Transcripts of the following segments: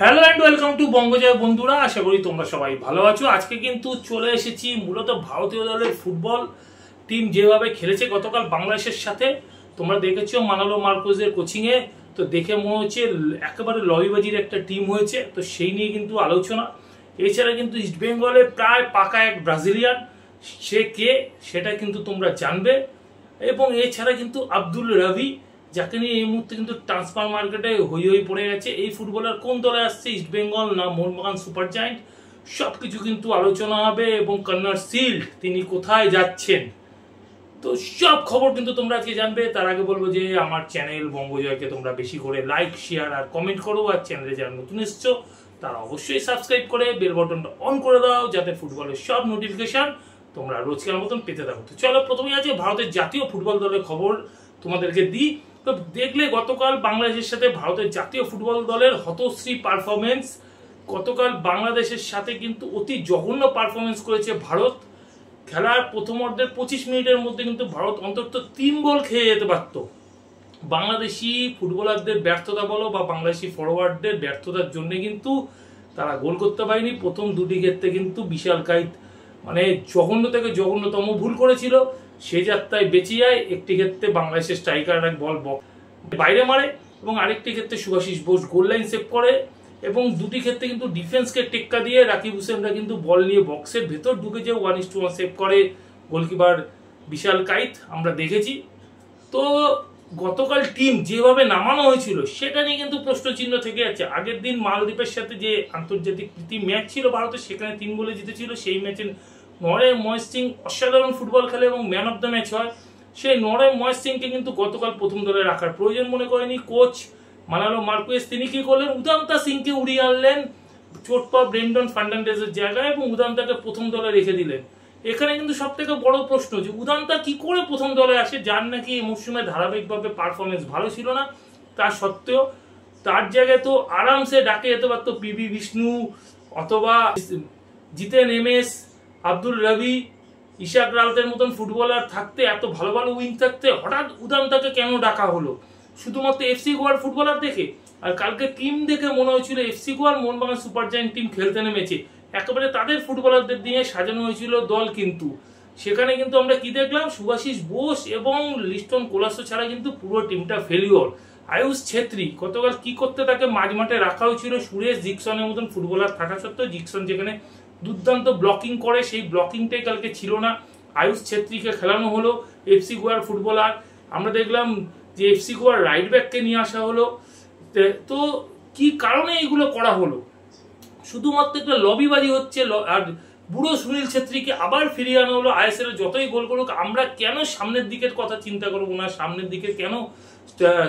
Hello and welcome to বঙ্গজয় বন্ধুরা, আশা করি তোমরা সবাই ভালো আছো। আজকে কিন্তু চলে এসেছি মূলত ভারতীয় দলের ফুটবল টিম যেভাবে খেলেছে গতকাল বাংলাদেশের সাথে। তোমরা দেখেছো মানালো মার্কোসের কোচিংয়ে, তো দেখে মনে হচ্ছে একেবারে লবিবাজির একটা টিম হয়েছে, তো সেই নিয়ে কিন্তু আলোচনা। এছাড়া কিন্তু ইস্টবেঙ্গলে প্রায় পাকা এক ব্রাজিলিয়ান, সে কে সেটা কিন্তু তোমরা জানবে। এবং এছাড়া কিন্তু আব্দুল রাবি, যাকে নিয়ে এই মুহূর্তে কিন্তু ট্রান্সফার মার্কেটে হই হই পড়ে গেছে। এই ফুটবলার কোন দলে আসছে, ইস্টবেঙ্গল না মোহনবাগান সুপার জায়ান্ট, সবকিছু কিন্তু আলোচনা হবে। এবং কন্নর সিল্ড তিনি কোথায় যাচ্ছেন, তো সব খবর কিন্তু তোমরা আজকে জানবে। তার আগে বলবো যে আমার চ্যানেল বঙ্গজয়কে তোমরা বেশি করে লাইক, শেয়ার আর কমেন্ট করো। আর চ্যানেলে যারা নতুন এসছো তারা অবশ্যই সাবস্ক্রাইব করে বেল বাটনটা অন করে দাও, যাতে ফুটবলের সব নোটিফিকেশন তোমরা রোজকার মতন পেতে থাকো। তো চলো প্রথমেই আছে ভারতের জাতীয় ফুটবল দলের খবর তোমাদেরকে দিই। তো দেখলে গতকাল বাংলাদেশের সাথে ভারতের জাতীয় ফুটবল দলের হতশ্রী পারফরমেন্স। গতকাল বাংলাদেশের সাথে কিন্তু অতি জঘন্য পারফরমেন্স করেছে ভারত। খেলার প্রথম অর্ধের 25 মিনিটের মধ্যে কিন্তু ভারত অন্তত 3 গোল খেয়ে যেতে পারত। বাংলাদেশি ফুটবলারদের ব্যর্থতা বলো বা বাংলাদেশি ফরওয়ার্ডদের ব্যর্থতার জন্য কিন্তু তারা গোল করতে পারেনি। প্রথম দুটি ক্ষেত্রে কিন্তু বিশাল কাইত মানে জঘন্য থেকে জঘন্যতম ভুল করেছিল, সে যাত্রায় বেঁচে যায়। একটি ক্ষেত্রে বাংলাদেশের স্ট্রাইকার এক বল বাইরে মারে এবং আরেকটি ক্ষেত্রে Subhashis Bose goal line save করে। এবং দুটি ক্ষেত্রে কিন্তু ডিফেন্সকে টেক্কা দিয়ে রাকিব হোসেনরা কিন্তু বল নিয়ে বক্সের ভেতর ঢুকে যে 1:1 সেভ করে গোলকিপার বিশাল কাইত, আমরা দেখেছি। তো গতকাল টিম যেভাবে নামানো হয়েছিল সেটা নিয়ে কিন্তু প্রশ্নচিহ্ন থেকে যাচ্ছে। আগের দিন মালদ্বীপের সাথে যে আন্তর্জাতিক প্রীতি ম্যাচ ছিল ভারতের, সেখানে 3 গোলে জিতেছিল। সেই ম্যাচে নরেশ মহেশ সিং অসাধারণ ফুটবল খেলে এবং ম্যান অফ দ্য ম্যাচ হয়। সেই নরেশ মহেশ সিংকে কিন্তু গতকাল প্রথম দলে রাখার প্রয়োজন মনে করেনি কোচ মানালো মার্কোয়েস। তিনি কি করলেন, উদান্তা সিংকে উড়িয়ে আনলেন চোট পাওয়া ব্রেন্ডন ফার্নান্ডেজের জায়গায় এবং উদান্তাকে প্রথম দলে রেখে দিলেন। এখানে কিন্তু সব থেকে বড় প্রশ্ন যে উদান্তা কি করে প্রথম দলে আসে, যার নাকি এই মৌসুমে ধারাবাহিকভাবে পারফরমেন্স ভালো ছিল না। তার সত্ত্বেও তার জায়গায় তো আরামসে ডাকে যেতে পারতো পিবি বিষ্ণু অথবা জিতেন এমএস, আব্দুল রবি, ইশাক রালতের মতন ফুটবলার থাকতে, এত ভালো ভালো উইং থাকতে হঠাৎ উদান্তাকে কেন ডাকা হলো? শুধুমাত্র এফসি গোয়ার ফুটবলার দেখে? আর কালকে টিম দেখে মনে হয়েছিল এফসি গোয়ার মোহনবাগান সুপার জায়ান্ট টিম খেলতে নেমেছে, একেবারে তাদের ফুটবলারদের দিয়ে সাজানো হয়েছিল দল। কিন্তু সেখানে কিন্তু আমরা কি দেখলাম, শুভাশিস বোস এবং লিস্টন কোলাসো ছাড়া কিন্তু পুরো টিমটা ফেলিওর। আয়ুষ ছেত্রী গতকাল কি করতে তাকে মাঝ মাঠে রাখা হয়েছিল, সুরেশ জিকসনের মতন ফুটবলার থাকা সত্ত্বেও জিকসন যেখানে দুর্দান্ত ব্লকিং করে সেই ব্লকিংটাই কালকে ছিল না। আয়ুষ ছেত্রীকে খেলানো হলো এফসি গোয়ার ফুটবলার। আমরা দেখলাম যে এফসি গোয়ার রাইট ব্যাককে নিয়ে আসা হলো। তো কি কারণে এইগুলো করা হলো? শুধুমাত্র একটা লবিবাজি হচ্ছে। আর বুড়ো সুনীল ছেত্রীকে আবার ফিরিয়ে আনা হলো। আইএসএল যতই গোল করুক, আমরা কেন সামনের দিকের কথা চিন্তা করবো না? সামনের দিকে কেন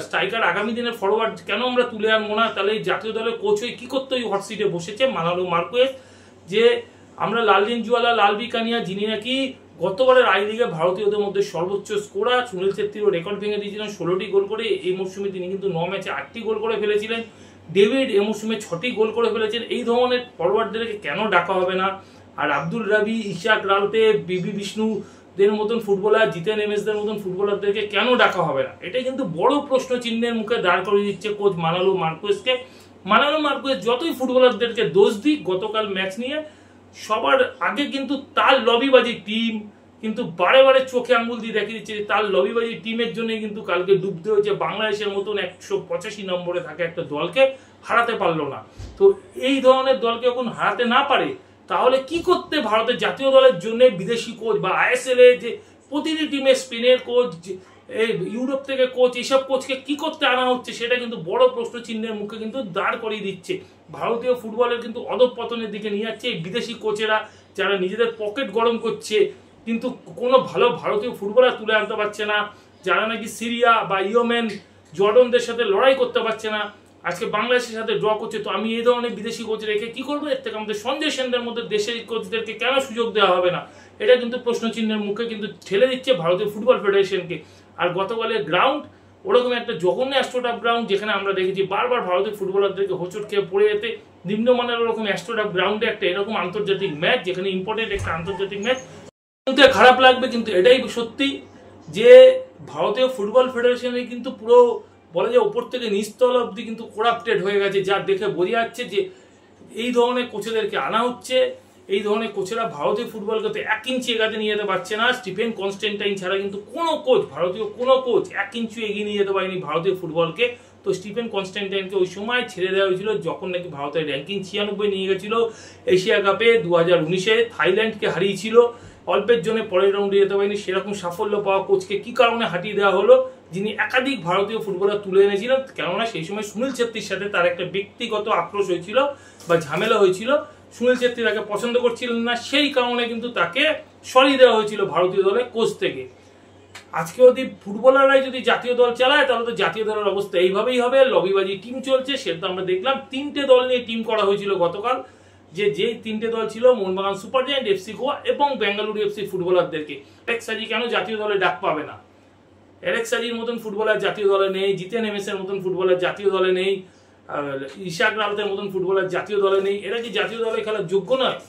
স্ট্রাইকার, আগামী দিনের ফরওয়ার্ড কেন আমরা তুলে আনবো না? তাহলে এই জাতীয় দলের কোচ হয়ে কি করতে ওই হট সিটে বসেছে মানালো মার্কোয়েস। যে আমরা লালদিন জুয়ালা, লালবি কানিয়া, যিনি নাকি গতবারের আই লিগে ভারতীয়দের মধ্যে সর্বোচ্চ স্কোরার, সুনীল ছেত্রীর রেকর্ড ভেঙে দিয়েছিলেন 16টি গোল করে। এই মৌসুমে তিনি কিন্তু 9 ম্যাচে 8টি গোল করে ফেলেছিলেন। ডেভিড এই মৌসুমে 6টি গোল করে ফেলেছেন। এই ধরনের ফরওয়ার্ডদেরকে কেন ডাকা হবে না? আর আব্দুল রাবি, ইশাক রালতে, বিবি বিষ্ণুদের মতন ফুটবলার, জিতেন এমএসদের মতন ফুটবলারদেরকে কেন ডাকা হবে না? এটা কিন্তু বড় প্রশ্ন চিহ্নের মুখে দাঁড় করে দিচ্ছে কোচ মানালো মার্কোয়েসকে। মানালো মার্কোয়েস যতই ফুটবলারদেরকে দোষ দিক, গতকাল ম্যাচ নিয়ে সবার আগে কিন্তু তার লবিবাজি টিম কিন্তু বারে বারে চোখে আঙ্গুল দিয়ে দেখিয়ে দিচ্ছে যে তার লবিবাজি টিমের জন্য কিন্তু কালকে ডুবতে হয়েছে। বাংলাদেশের মতন 185 নম্বরে থাকে একটা দলকে হারাতে পারলো না। তো এই ধরনের দলকে যখন হারাতে না পারে, তাহলে কি করতে ভারতের জাতীয় দলের জন্য বিদেশি কোচ বা আইএসএল এ যে প্রতিটি টিমে স্পেনের কোচ, ইউরোপ থেকে কোচ, এইসব কোচকে কি করতে আনা হচ্ছে, সেটা কিন্তু বড় প্রশ্ন চিহ্নের মুখে কিন্তু দাঁড় করিয়ে দিচ্ছে। ভারতীয় ফুটবলের কিন্তু অধঃপতনের দিকে নিয়ে যাচ্ছে এই বিদেশি কোচেরা, যারা নিজেদের পকেট গরম করছে কিন্তু কোনো ভালো ভারতীয় ফুটবলার তুলে আনতে পারছে না, যারা নাকি সিরিয়া বা ইয়েমেন, জর্ডনদের সাথে লড়াই করতে পারছে না, আজকে বাংলাদেশের সাথে ড্র করছে। তো আমি এই ধরনের বিদেশি কোচ রেখে কি করবো? এর থেকে আমাদের সঞ্জয় সেনদের মধ্যে দেশের কোচদেরকে কেন সুযোগ দেওয়া হবে না? এটা কিন্তু প্রশ্ন চিহ্নের মুখে কিন্তু ঠেলে দিচ্ছে ভারতীয় ফুটবল ফেডারেশনকে। আর গতকালের গ্রাউন্ড ওরকম একটা জঘন্য অ্যাস্ট্রোটাফ গ্রাউন্ড, যেখানে আমরা দেখেছি বারবার ভারতীয় ফুটবলারদেরকে হোঁচট খেয়ে পড়ে যেতে। নিম্নমানের ওরকম অ্যাস্ট্রোটাফ গ্রাউন্ডে একটা এরকম আন্তর্জাতিক ম্যাচ, যেখানে ইম্পর্টেন্ট একটা আন্তর্জাতিক ম্যাচ, কিন্তু খারাপ লাগবে। কিন্তু এটাই সত্যি যে ভারতীয় ফুটবল ফেডারেশনে কিন্তু পুরো বলা যায় ওপর থেকে নিচতলা অব্দি কিন্তু করাপ্টেড হয়ে গেছে, যা দেখে বোঝা যাচ্ছে যে এই ধরনের কোচেদেরকে আনা হচ্ছে। এই ধরনের কোচেরা ভারতীয় ফুটবলকে তো 1 ইঞ্চি এগাতে নিয়ে যেতে পারছে না। স্টিফেন কনস্ট্যান্টাইন ছাড়া কিন্তু কোনো কোচ, ভারতীয় কোনো কোচ 1 ইঞ্চি এগিয়ে নিয়ে যেতে পারেনি ভারতীয় ফুটবলকে। তো স্টিফেন কনস্ট্যান্টাইনকে ওই সময় ছেড়ে দেওয়া হয়েছিল যখন নাকি ভারতের র্যাঙ্কিং 96 নিয়ে গেছিল। এশিয়া কাপে 2019-এ থাইল্যান্ডকে হারিয়েছিল, অল্পের জন্য পরের রাউন্ডে যেতে পারেনি। সেরকম সাফল্য পাওয়া কোচকে কি কারণে হাঁটিয়ে দেওয়া হলো, যিনি একাধিক ভারতীয় ফুটবলার তুলে এনেছিলেন? কেননা সেই সময় সুনীল ছেত্রীর সাথে তার একটা ব্যক্তিগত আক্রোশ হয়েছিল বা ঝামেলা হয়েছিল। সুনীল ছেত্রী তাকে পছন্দ করছিলেন না, সেই কারণে কিন্তু তাকে সরিয়ে দেওয়া হয়েছিল ভারতীয় দলের কোচ থেকে। আজকে যদি ফুটবলাররাই যদি জাতীয় দল চালায় তাহলে তো জাতীয় দলের অবস্থা এইভাবেই হবে। লবিবাজি টিম চলছে, সেটা আমরা দেখলাম। 3টে দল নিয়ে টিম করা হয়েছিল গতকাল, যে 3টে দল ছিল Mohun Bagan super giant, FC Goa এবং বেঙ্গালুরু এফসি ফুটবলারদেরকে। এলেক্স সাজি কেন জাতীয় দলে ডাক পাবে না? এলেক্স সাজির মতন ফুটবলার জাতীয় দলে নেই, জিতেন এমএসের মতন ফুটবলার জাতীয় দলে নেই, ইশাক রাউতের মতন ফুটবলার জাতীয় দলে নেই। এরা কি জাতীয় দলে খেলার যোগ্য নয়?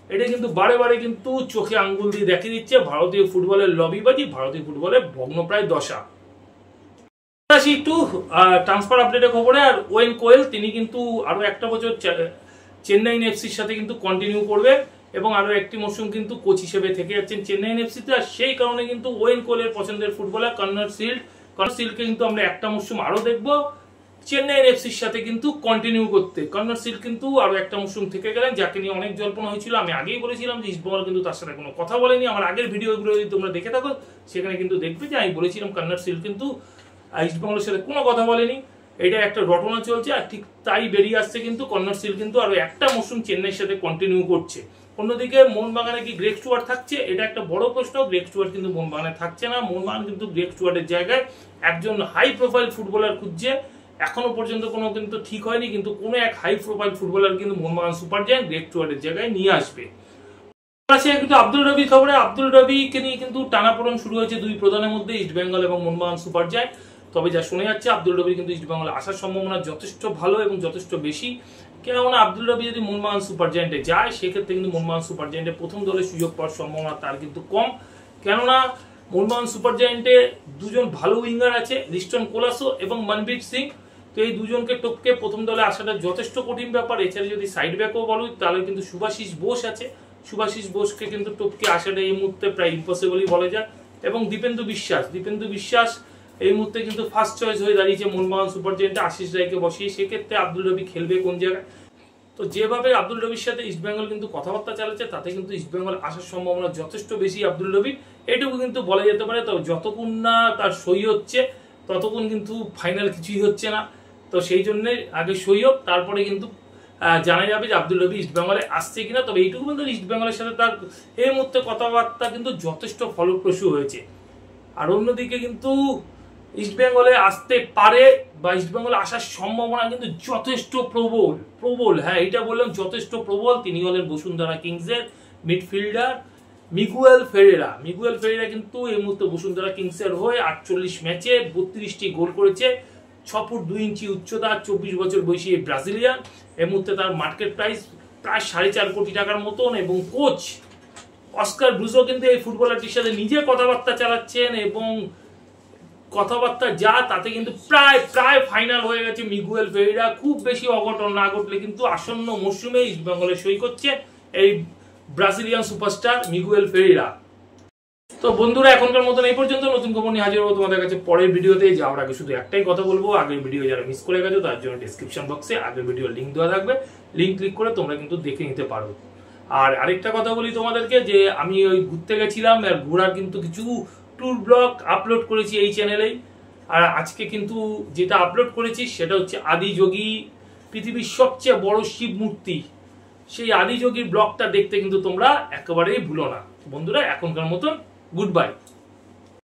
এটা কিন্তু বারে বারে কিন্তু চোখে আঙ্গুল দিয়ে দেখিয়ে দিচ্ছে ভারতীয় ফুটবলের লবিবাজি, ভারতীয় ফুটবলের ভগ্নপ্রায় দশা। আসি একটু ট্রান্সফার আপডেটের খবরে। আর ওয়েন কোয়েল তিনি কিন্তু আরো একটা বছর চেন্নাইন এফসির সাথে কিন্তু কন্টিনিউ করবে এবং আরো একটি মরশুম কিন্তু কোচ হিসেবে থেকে যাচ্ছেন চেন্নাইন এফসিতে। আর সেই কারণে কিন্তু ওয়েন কোয়েলের পছন্দের ফুটবলার কর্নার সিল্ডকে কিন্তু আমরা একটা মরশুম আরো দেখবো চেন্নাইন এফসির সাথে কিন্তু কন্টিনিউ করতে। কর্নার সিল্ড কিন্তু আরো একটা মরশুম থেকে গেলেন, যাকে নিয়ে অনেক জল্পনা হয়েছিল। আমি আগেই বলেছিলাম যে ইস্টবেঙ্গল কিন্তু তার সাথে কোনো কথা বলেনি। আমার আগের ভিডিওগুলো যদি তোমরা দেখে থাকো সেখানে কিন্তু দেখবে যে আমি বলেছিলাম কর্নার সিল্ড কিন্তু ইস্টবেঙ্গলের সাথে কোনো কথা বলেনি। এটা একটা রটনা চলছে, আর ঠিক তাই বেরিয়ে আসছে কিন্তু কর্নার সিল্ড কিন্তু আরো একটা মরশুম চেন্নাইয়ের সাথে কন্টিনিউ করছে। অন্যদিকে মোহনবাগানে কি গ্রেগ স্টুয়ার্ট থাকছে? এটা একটা বড় প্রশ্ন। গ্রেগ স্টুয়ার্ট কিন্তু মোহনবাগানে থাকছে না। মোহনবাগান কিন্তু গ্রেগ স্টুয়ার্টের জায়গায় একজন হাই প্রোফাইল ফুটবলার খুঁজছে। এখনো পর্যন্ত কোনো কিন্তু ঠিক হয়নি, কিন্তু কোনো এক হাই প্রোফাইল ফুটবলার কিন্তু মোহনবাগান সুপার জায়ান্ট গ্রেগ স্টুয়ার্টের জায়গায় নিয়ে আসবে। কিন্তু আব্দুল রবির খবরে, আব্দুল রবিকে নিয়ে কিন্তু টানাপোড়েন শুরু হয়েছে দুই প্রধানের মধ্যে, ইস্টবেঙ্গল এবং মোহনবাগান সুপার জায়ান্ট। তবে যা শোনা যাচ্ছে আব্দুল রবির কিন্তু ইস্টবেঙ্গলে আসার সম্ভাবনা যথেষ্ট ভালো এবং যথেষ্ট বেশি। কেননা আব্দুল রবি যদি মোহনবাগান সুপার জায়ান্টে যায় সেক্ষেত্রে কিন্তু মোহনবাগান সুপার জায়ান্টে প্রথম দলে সুযোগ পাওয়ার সম্ভাবনা তার কিন্তু কম। কেননা মোহনবাগান সুপার জায়ান্টে দুজন ভালো উইঙ্গার আছে, রিস্টন কোলাসো এবং মনবীর সিং। তো এই দুজনকে টপকে প্রথম দলে আসাটা যথেষ্ট কঠিন ব্যাপার। এছাড়া যদি সাইড ব্যাকও বলো তাহলে কিন্তু শুভাশিস বোস আছে, শুভাশিস বোসকে কিন্তু টপকে আসাটা এই মুহূর্তে প্রায় ইম্পসিবলই বলা যায়। এবং দীপেন্দু বিশ্বাস এই মুহূর্তে কিন্তু ফার্স্ট চয়েস হয়ে দাঁড়িয়েছে মোহনবাগান সুপার জায়ান্টে আশিস রায়কে বসিয়ে। সেক্ষেত্রে আব্দুল রবি খেলবে কোন জায়গায়? তো যেভাবে আব্দুল রবির সাথে ইস্টবেঙ্গল কিন্তু কথাবার্তা চালাচ্ছে তাতে কিন্তু ইস্টবেঙ্গল আসার সম্ভাবনা যথেষ্ট বেশি আব্দুল রবির, এটুকু কিন্তু বলা যেতে পারে। তো যতক্ষণ না তার সই হচ্ছে ততক্ষণ কিন্তু ফাইনাল কিছুই হচ্ছে না। তো সেই জন্যে আগে সই হোক, তারপরে কিন্তু জানা যাবে যে আব্দুল রবি ইস্টবেঙ্গলে আসছে কিনা। তবে এইটুকু বলতে ইস্টবেঙ্গলের সাথে তার এই মুহূর্তে কথাবার্তা কিন্তু যথেষ্ট ফলপ্রসূ হয়েছে। আর অন্যদিকে কিন্তু ইস্টবেঙ্গলে আসতে পারে বা ইস্টবেঙ্গলে আসার সম্ভাবনা কিন্তু যথেষ্ট প্রবল। হ্যাঁ, এটা বললাম যথেষ্ট প্রবল। তিনি হলেন বসুন্ধরা কিংসের মিডফিল্ডার মিগুয়েল ফেরেরা কিন্তু এই মুহূর্তে বসুন্ধরা কিংসের হয়ে 48 ম্যাচে 32টি গোল করেছে। 6 ফুট 2 ইঞ্চি উচ্চতা, 24 বছর বয়সী এই ব্রাজিলিয়ান। এই মুহূর্তে তার মার্কেট প্রাইস প্রায় 4.5 কোটি টাকার মতন। এবং কোচ অস্কার ব্রুজো কিন্তু এই ফুটবলারটির সাথে নিজে কথাবার্তা চালাচ্ছেন এবং কথাবার্তা যা তাতে কিন্তু প্রায় ফাইনাল হয়ে গেছে। মিগুয়েল ফেরেরা খুব বেশি অঘটন না ঘটলে কিন্তু আসন্ন মরশুমে ইস্টবেঙ্গলে সই করছে এই ব্রাজিলিয়ান সুপারস্টার মিগুয়েল ফেরেরা। তো বন্ধুরা, এখনকার মতন এই পর্যন্ত। নতুন খবর নিয়ে হাজির হবো তোমাদের কাছে পরের ভিডিওতে। যাওয়ার আগে শুধু একটাই কথা বলবো, আগের ভিডিও যারা মিস করে গেছো তার জন্য ডেসক্রিপশন বক্সে আগের ভিডিও লিঙ্ক দেওয়া থাকবে, লিঙ্ক ক্লিক করে তোমরা কিন্তু দেখে নিতে পারো। আর আরেকটা কথা বলি তোমাদেরকে, যে আমি ওই ঘুরতে গেছিলাম আর ঘোরার কিন্তু কিছু ট্যুর ব্লগ আপলোড করেছি এই চ্যানেলেই। আর আজকে কিন্তু যেটা আপলোড করেছি সেটা হচ্ছে আদিযোগী, পৃথিবীর সবচেয়ে বড় শিব মূর্তি, সেই আদিযোগীর ব্লগটা দেখতে কিন্তু তোমরা একেবারেই ভুলো না। বন্ধুরা, এখনকার মতন গুড বাই।